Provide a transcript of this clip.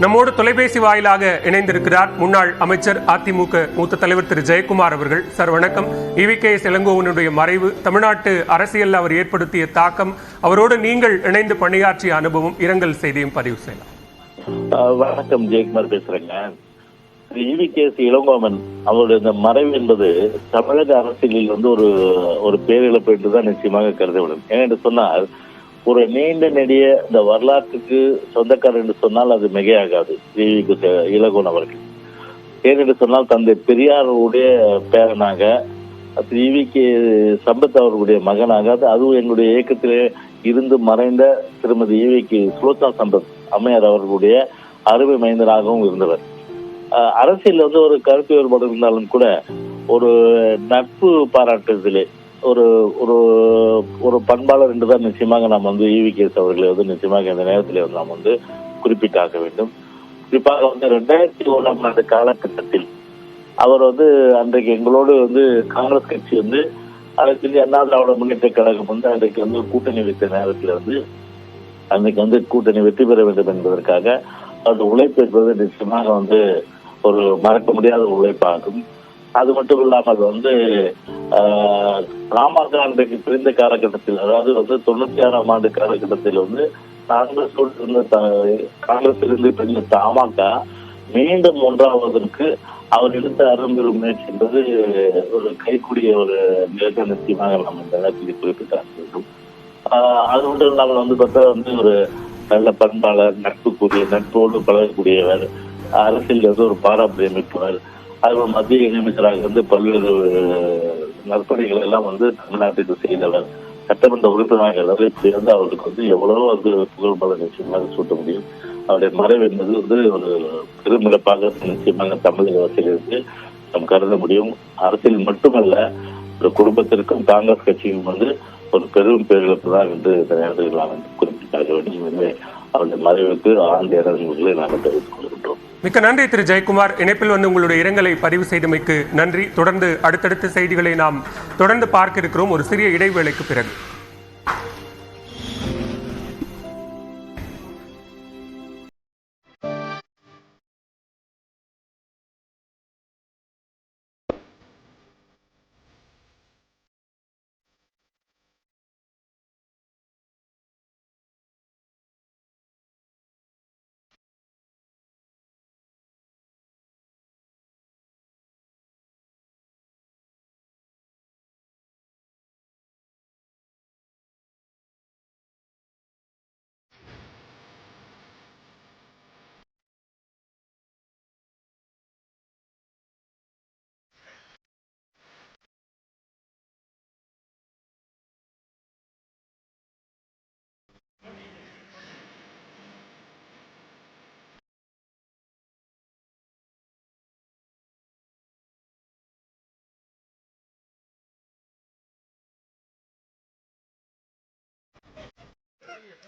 நம்மோடு தொலைபேசி வாயிலாக இணைந்திருக்கிறார் முன்னாள் அமைச்சர் அதிமுக மூத்த தலைவர் திரு ஜெயக்குமார் அவர்கள். சார் வணக்கம். EVKS இளங்கோவனுடைய மறைவு, தமிழ்நாட்டு அரசியல் அவர் ஏற்படுத்திய தாக்கம், அவரோடு நீங்கள் இணைந்து பணியாற்றிய அனுபவம், இரங்கல் செய்தியும் பதிவு செய்யலாம். வணக்கம், ஜெயக்குமார் பேசுறேங்க. EVKS இளங்கோவன் அவருடைய இந்த மறைவு என்பது தமிழக அரசியலில் ஒரு பேரிழப்பு என்றுதான் நிச்சயமாக கருதப்படும். ஏனென்று சொன்னால், ஒரு நீண்ட நெடிய இந்த வரலாற்றுக்கு சொந்தக்காரர் என்று சொன்னால் அது மிகையாகாது EVKS இளங்கோவன் அவர்கள். ஏனென்று சொன்னால், தந்தை பெரியாருடைய பேரனாக, EVK சம்பத் அவர்களுடைய மகனாக, அதுவும் எங்களுடைய இயக்கத்திலே இருந்து மறைந்த திருமதி EVK சுலோச்சனா சம்பத் அம்மையார் அவர்களுடைய அருமை மைந்தனாகவும் இருந்தவர். அரசியல் ஒரு கருத்து வேறுபாடு இருந்தாலும் கூட ஒரு நட்பு பாராட்டுவதிலே ஒரு ஒரு ஒரு பண்பாளர் என்றுதான் நிச்சயமாக நாம் EVKS அவர்களை நிச்சயமாக இந்த நேரத்தில் நாம் குறிப்பிட்டாக வேண்டும். குறிப்பாக 2001ஆம் ஆண்டு காலகட்டத்தில் அவர் அன்றைக்கு எங்களோடு காங்கிரஸ் கட்சி அதற்கு அண்ணா திராவிட முன்னேற்ற கழகம் அன்றைக்கு கூட்டணி வைத்த நேரத்தில் அன்றைக்கு கூட்டணி வெற்றி பெற வேண்டும் என்பதற்காக அவருடைய உழைப்பு என்பது நிச்சயமாக ஒரு மறக்க முடியாத உழைப்பாகும். அது மட்டும் இல்லாமல் பாமக அன்றைக்கு பிரிந்த காலகட்டத்தில், அதாவது 96ஆம் ஆண்டு காலகட்டத்தில் காங்கிரசிலிருந்து பிரிந்த பாமக மீண்டும் ஒன்றாவதற்கு அவர் எடுத்த அரும்பெரும் முயற்சி என்பது ஒரு கைக்கூடிய ஒரு நிலையை நிச்சயமாக நாம் இந்த நேரத்தில் குறிப்பிட்டாக வேண்டும். அது மட்டும் இல்லாமல் பார்த்தா ஒரு நல்ல பண்பாளர், நட்போடு பழகக்கூடியவர், அரசியல் ஒரு பாரம்பரியம் மிக்கவர், அவர் மத்திய இணையமைச்சராக பல்வேறு நற்பணிகள் எல்லாம் தமிழ்நாட்டுக்கு செய்தவர், சட்டமன்ற உறுப்பினர்கள் இப்படி அவருக்கு எவ்வளவோ புகழ்பல நிச்சயமாக சூட்ட முடியும். அவருடைய மறைவு என்பது ஒரு பெருமிழப்பாக நிச்சயமாக தமிழக அரசியலிருந்து நாம் கருத முடியும். அரசியல் மட்டுமல்ல, ஒரு குடும்பத்திற்கும் காங்கிரஸ் கட்சியும் ஒரு பெரும் பேரிழப்பு தான் என்று இந்த நேரத்தில் நாம் குறிப்பிட்டாக வேண்டும். எனவே அவருடைய மறைவுக்கு ஆழ்ந்த இரங்கல்களை நாங்கள் தெரிவித்துக் கொள்கின்றோம். மிக்க நன்றி திரு ஜெயக்குமார். இணைப்பில் உங்களுடைய இரங்கலை பதிவு செய்தமைக்கு நன்றி. தொடர்ந்து அடுத்தடுத்த செய்திகளை நாம் தொடர்ந்து பார்க்க இருக்கிறோம் ஒரு சிறிய இடைவேளைக்கு பிறகு.